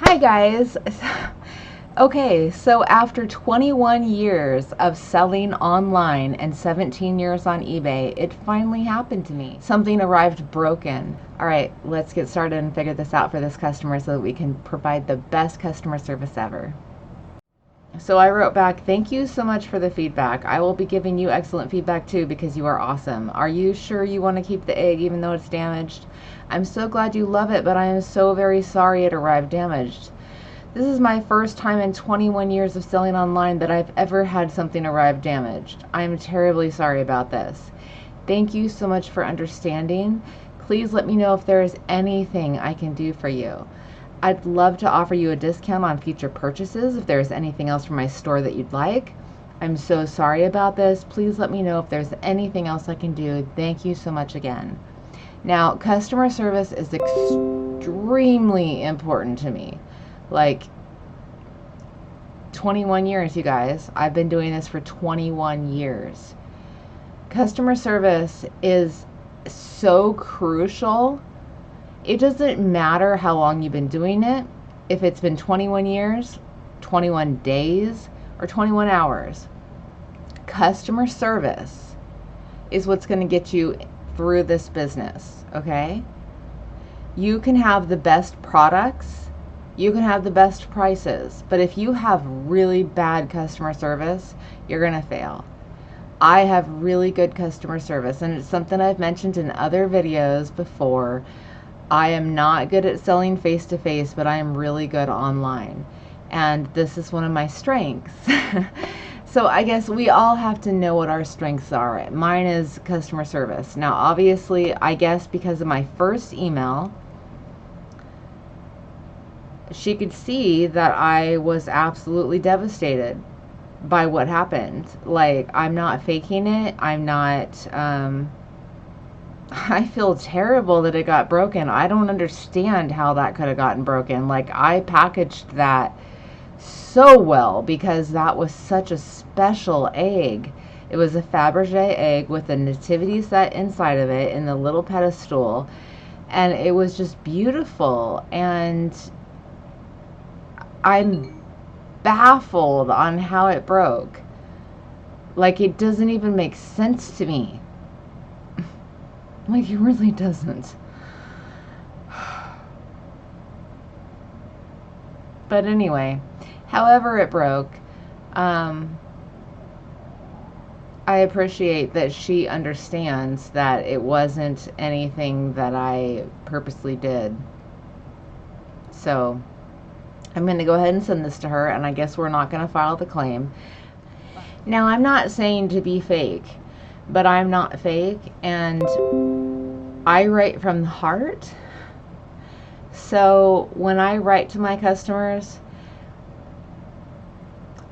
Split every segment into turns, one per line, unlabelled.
Hi guys. Okay, so after 21 years of selling online and 17 years on eBay, it finally happened to me. Something arrived broken. All right, let's get started and figure this out for this customer so that we can provide the best customer service ever. So I wrote back, thank you so much for the feedback. I will be giving you excellent feedback too because you are awesome. Are you sure you want to keep the egg even though it's damaged? I'm so glad you love it, but I am so very sorry it arrived damaged. This is my first time in 21 years of selling online that I've ever had something arrive damaged. I am terribly sorry about this. Thank you so much for understanding. Please let me know if there is anything I can do for you. I'd love to offer you a discount on future purchases if there's anything else from my store that you'd like. I'm so sorry about this. Please let me know if there's anything else I can do. Thank you so much again. Now, customer service is extremely important to me. Like 21 years, you guys. I've been doing this for 21 years. Customer service is so crucial. It doesn't matter how long you've been doing it, if it's been 21 years, 21 days, or 21 hours. Customer service is what's going to get you through this business, okay? You can have the best products, you can have the best prices, but if you have really bad customer service, you're going to fail. I have really good customer service, and it's something I've mentioned in other videos before. I am not good at selling face-to-face, but I am really good online. And this is one of my strengths. So I guess we all have to know what our strengths are. Mine is customer service. Now, obviously, I guess because of my first email, she could see that I was absolutely devastated by what happened. Like, I'm not faking it. I'm not... I feel terrible that it got broken. I don't understand how that could have gotten broken. Like, I packaged that so well because that was such a special egg. It was a Fabergé egg with a nativity set inside of it in the little pedestal, and it was just beautiful. And I'm baffled on how it broke. Like, it doesn't even make sense to me. Like, it really doesn't. But anyway, however it broke, I appreciate that she understands that it wasn't anything that I purposely did. So I'm going to go ahead and send this to her, and I guess we're not going to file the claim. Now, I'm not saying to be fake, but I'm not fake, and I write from the heart. So when I write to my customers,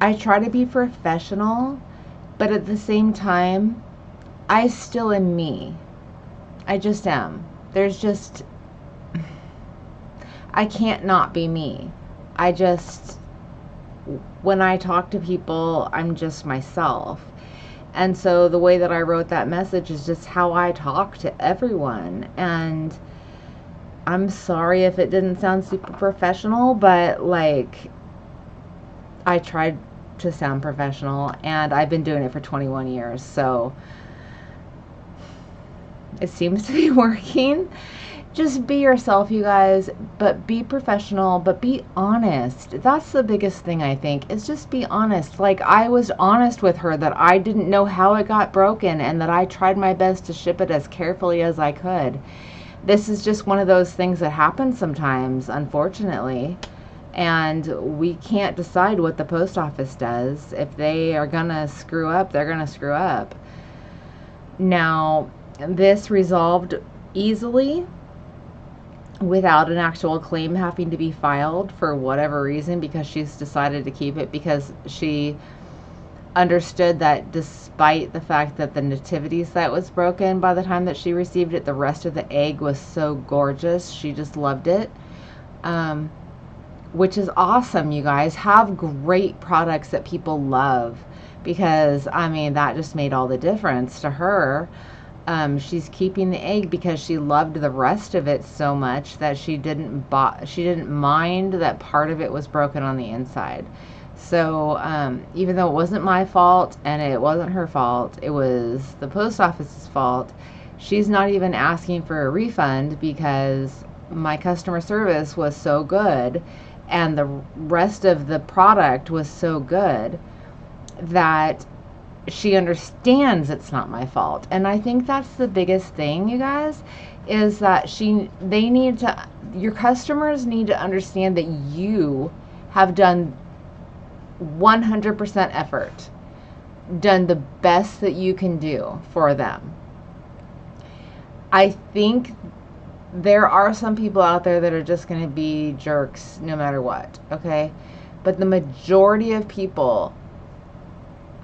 I try to be professional, but at the same time, I still am me. I just am. I can't not be me. When I talk to people, I'm just myself. And so the way that I wrote that message is just how I talk to everyone. And I'm sorry if it didn't sound super professional, but like, I tried to sound professional, and I've been doing it for 21 years. So it seems to be working. Just be yourself, you guys, but be professional, but be honest. That's the biggest thing, I think, is just be honest. Like, I was honest with her that I didn't know how it got broken and that I tried my best to ship it as carefully as I could. This is just one of those things that happens sometimes, unfortunately, and we can't decide what the post office does. If they are gonna screw up, they're gonna screw up. Now, this resolved easily without an actual claim having to be filed for whatever reason, because she's decided to keep it because she understood that despite the fact that the nativity set was broken by the time that she received it, the rest of the egg was so gorgeous. She just loved it, which is awesome. You guys have great products that people love, because I mean, that just made all the difference to her. She's keeping the egg because she loved the rest of it so much that she didn't mind that part of it was broken on the inside. So even though it wasn't my fault and it wasn't her fault, it was the post office's fault, she's not even asking for a refund because my customer service was so good and the rest of the product was so good that she understands it's not my fault. And I think that's the biggest thing, you guys, is that your customers need to understand that you have done 100% effort, done the best that you can do for them. I think there are some people out there that are just going to be jerks no matter what, okay? But the majority of people,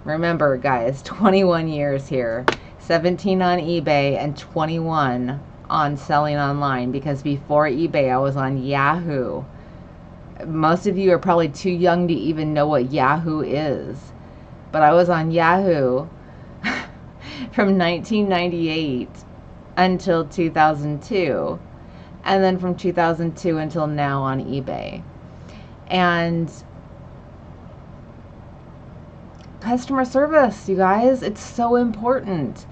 remember guys, 21 years here, 17 on eBay and 21 on selling online, because before eBay I was on Yahoo. Most of you are probably too young to even know what Yahoo is, but I was on Yahoo from 1998 until 2002, and then from 2002 until now on eBay. And customer service, you guys, it's so important.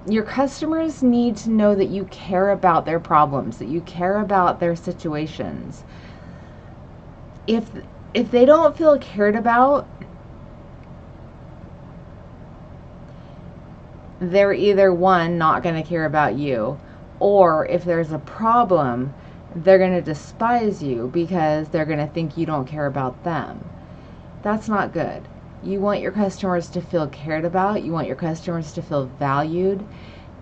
Your customers need to know that you care about their problems, that you care about their situations. If they don't feel cared about, they're either one, not going to care about you, or if there's a problem, they're going to despise you because they're going to think you don't care about them. That's not good. You want your customers to feel cared about. You want your customers to feel valued.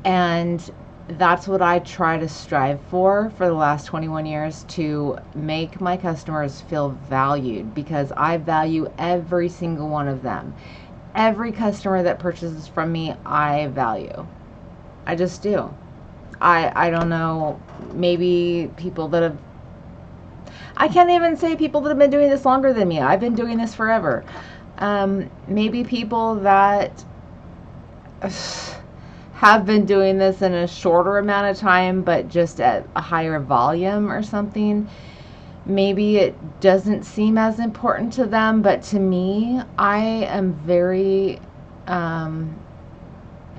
And that's what I try to strive for the last 21 years, to make my customers feel valued, because I value every single one of them. Every customer that purchases from me, I value. I just do. I don't know, maybe people that have, I can't even say people that have been doing this longer than me. I've been doing this forever. Maybe people that have been doing this in a shorter amount of time, but just at a higher volume or something. Maybe it doesn't seem as important to them, but to me, I am very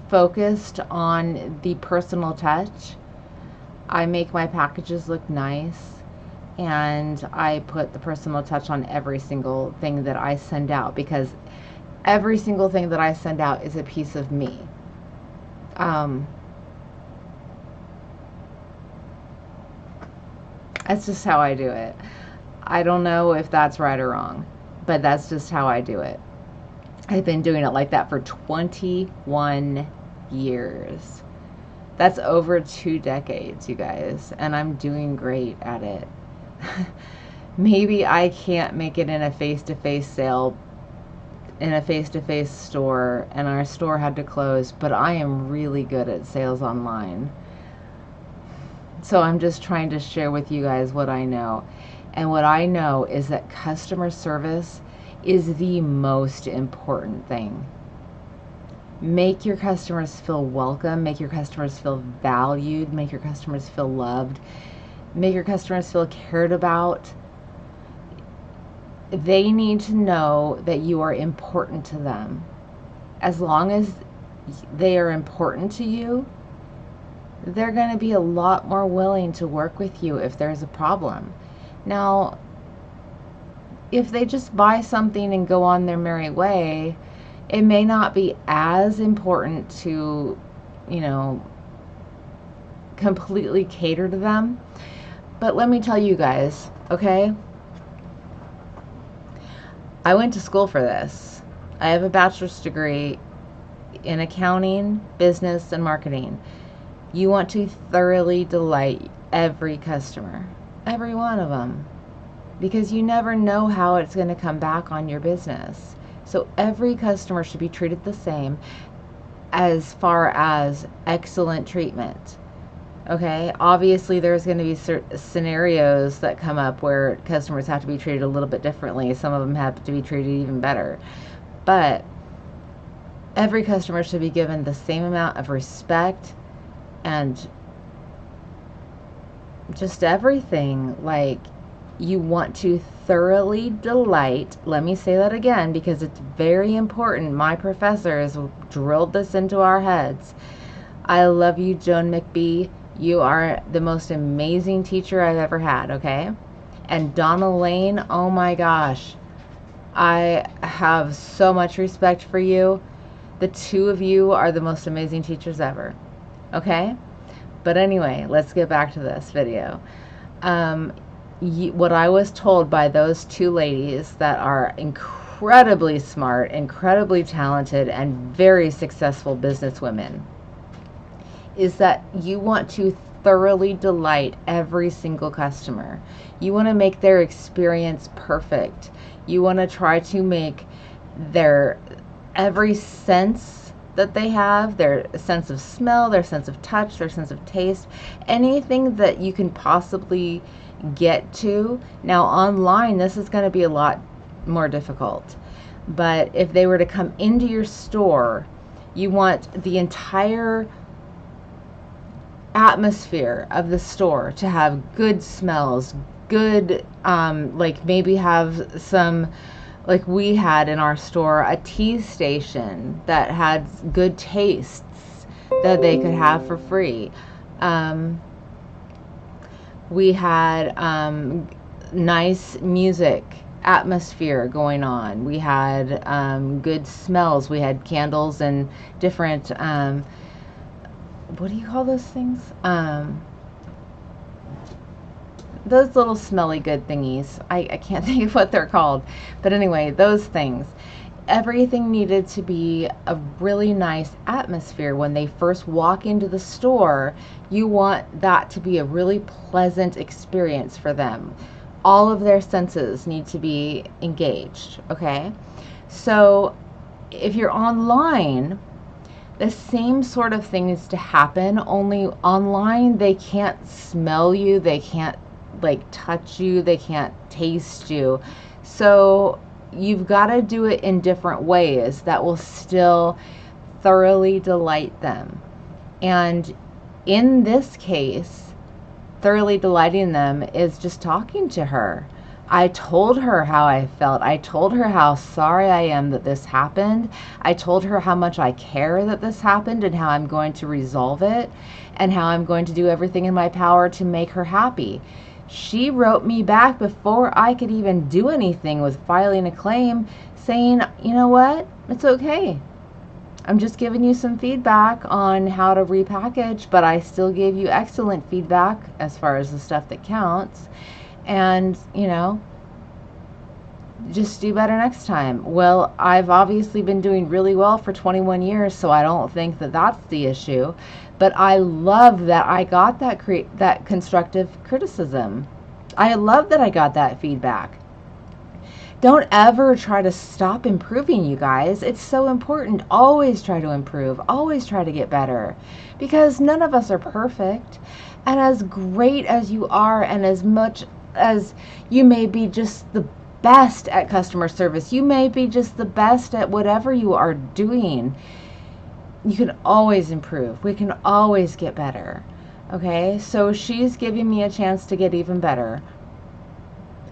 focused on the personal touch. I make my packages look nice, and I put the personal touch on every single thing that I send out, because every single thing that I send out is a piece of me. That's just how I do it. I don't know if that's right or wrong, but that's just how I do it. I've been doing it like that for 21 years. That's over 2 decades, you guys, and I'm doing great at it. Maybe I can't make it in a face-to-face sale, in a face-to-face store, and our store had to close, but I am really good at sales online. So I'm just trying to share with you guys what I know. And what I know is that customer service is the most important thing. Make your customers feel welcome, make your customers feel valued, make your customers feel loved, make your customers feel cared about. They need to know that you are important to them. As long as they are important to you, they're going to be a lot more willing to work with you if there's a problem. Now, if they just buy something and go on their merry way, it may not be as important to, completely cater to them. But let me tell you guys, okay? I went to school for this. I have a bachelor's degree in accounting, business, and marketing. You want to thoroughly delight every customer, every one of them, because you never know how it's going to come back on your business. So every customer should be treated the same as far as excellent treatment. Okay, obviously there's going to be scenarios that come up where customers have to be treated a little bit differently. Some of them have to be treated even better. But Every customer should be given the same amount of respect and just everything. Like, you want to thoroughly delight. Let me say that again because it's very important. My professors drilled this into our heads. I love you, Joan McBee. You are the most amazing teacher I've ever had, okay? And Donna Lane, oh my gosh. I have so much respect for you. The two of you are the most amazing teachers ever, okay? But anyway, let's get back to this video. What I was told by those two ladies that are incredibly smart, incredibly talented, and very successful businesswomen is that you want to thoroughly delight every single customer. You want to make their experience perfect. You want to try to make their every sense that they have, their sense of smell, their sense of touch, their sense of taste, anything that you can possibly get to. Now online, this is going to be a lot more difficult. But if they were to come into your store, you want the entire atmosphere of the store to have good smells, good, like maybe have some, like we had in our store, a tea station that had good tastes that they could have for free. We had nice music atmosphere going on. We had good smells. We had candles and different what do you call those things? Those little smelly good thingies. I can't think of what they're called. But anyway, those things. Everything needed to be a really nice atmosphere. When they first walk into the store, you want that to be a really pleasant experience for them. All of their senses need to be engaged, okay? So if you're online, the same sort of thing is to happen, only online they can't smell you, they can't like touch you, they can't taste you. So you've got to do it in different ways that will still thoroughly delight them. And in this case, thoroughly delighting them is just talking to her. I told her how I felt. I told her how sorry I am that this happened. I told her how much I care that this happened and how I'm going to resolve it and how I'm going to do everything in my power to make her happy. She wrote me back before I could even do anything with filing a claim saying, you know what, it's okay. I'm just giving you some feedback on how to repackage, but I still gave you excellent feedback as far as the stuff that counts. And, you know, just do better next time. Well, I've obviously been doing really well for 21 years, so I don't think that that's the issue. But I love that I got that constructive criticism. I love that I got that feedback. Don't ever try to stop improving, you guys. It's so important. Always try to improve. Always try to get better. Because none of us are perfect. And as great as you are, and as much as you may be just the best at customer service, you may be just the best at whatever you are doing, you can always improve. We can always get better. Okay, so she's giving me a chance to get even better.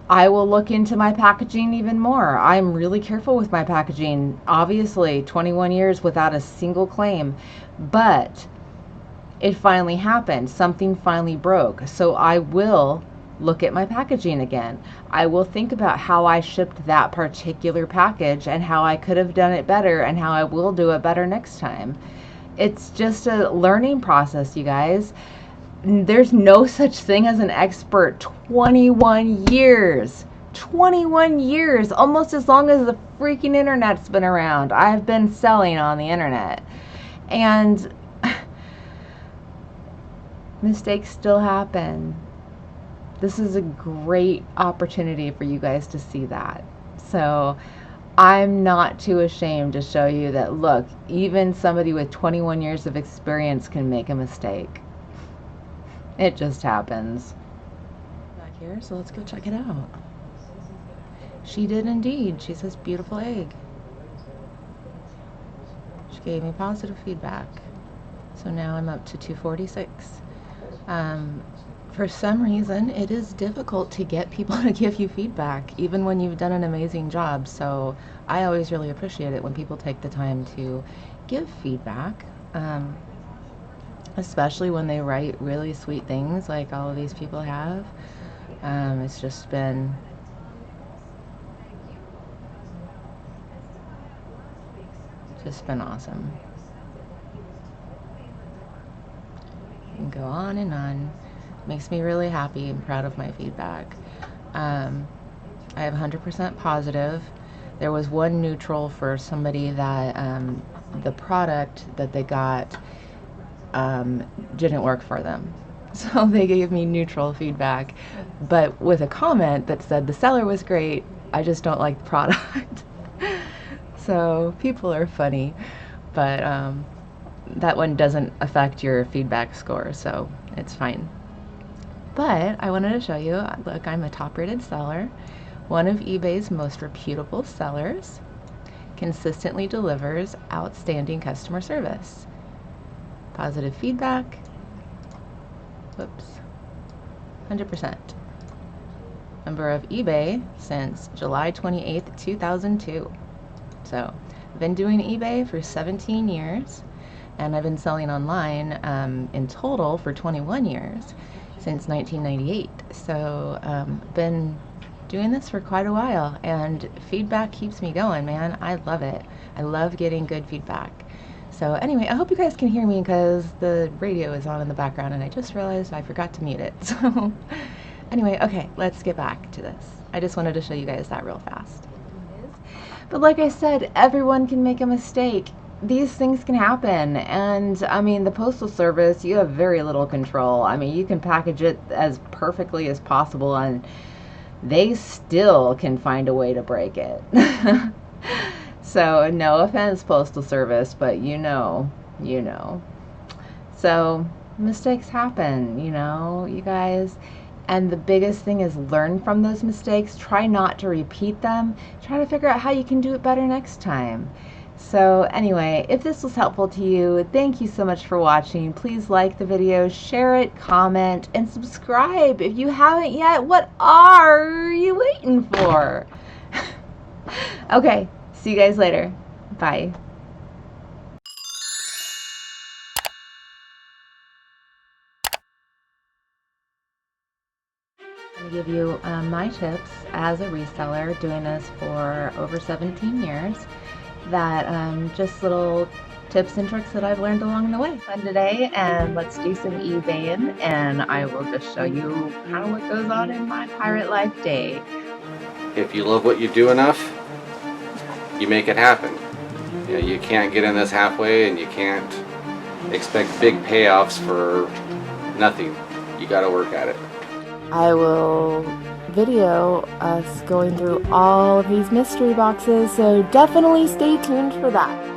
I will look into my packaging even more. I'm really careful with my packaging. Obviously, 21 years without a single claim, but it finally happened. Something finally broke. So I will look at my packaging again. I will think about how I shipped that particular package and how I could have done it better and how I will do it better next time. It's just a learning process, you guys. There's no such thing as an expert. 21 years. 21 years. Almost as long as the freaking internet's been around. I've been selling on the internet. And mistakes still happen. This is a great opportunity for you guys to see that. So I'm not too ashamed to show you that, look, even somebody with 21 years of experience can make a mistake. It just happens. Back here, so let's go check it out. She did indeed. She says beautiful egg. She gave me positive feedback. So now I'm up to 246. For some reason, it is difficult to get people to give you feedback, even when you've done an amazing job. So I always really appreciate it when people take the time to give feedback, especially when they write really sweet things like all of these people have. It's just been awesome. You can go on and on. Makes me really happy and proud of my feedback. I have 100% positive. There was one neutral for somebody that the product that they got didn't work for them. So they gave me neutral feedback, but with a comment that said the seller was great, I just don't like the product. So people are funny, but that one doesn't affect your feedback score, so it's fine. But I wanted to show you, look, I'm a top-rated seller, one of eBay's most reputable sellers, consistently delivers outstanding customer service. Positive feedback, whoops, 100%. Member of eBay since July 28th, 2002. So I've been doing eBay for 17 years, and I've been selling online in total for 21 years. Since 1998. So been doing this for quite a while, and feedback keeps me going, man. I love it. I love getting good feedback. So anyway, I hope you guys can hear me because the radio is on in the background and I just realized I forgot to mute it. So anyway, okay, let's get back to this. I just wanted to show you guys that real fast. But like I said, everyone can make a mistake. These things can happen, and I mean, the Postal Service, you have very little control. I mean, you can package it as perfectly as possible and they still can find a way to break it. So no offense, Postal Service, but you know. So mistakes happen, you guys. And the biggest thing is learn from those mistakes. Try not to repeat them. Try to figure out how you can do it better next time. So anyway, if this was helpful to you, thank you so much for watching. Please like the video, share it, comment, and subscribe if you haven't yet. What are you waiting for? Okay, see you guys later. Bye. I'm going to give you my tips as a reseller, doing this for over 17 years. That just little tips and tricks that I've learned along the way. Fun today, and let's do some eBaying, and I will just show you kind of what goes on in my pirate life day.
If you love what you do enough, you make it happen. You can't get in this halfway, and you can't expect big payoffs for nothing. You got to work at it.
I will video us going through all of these mystery boxes, so definitely stay tuned for that.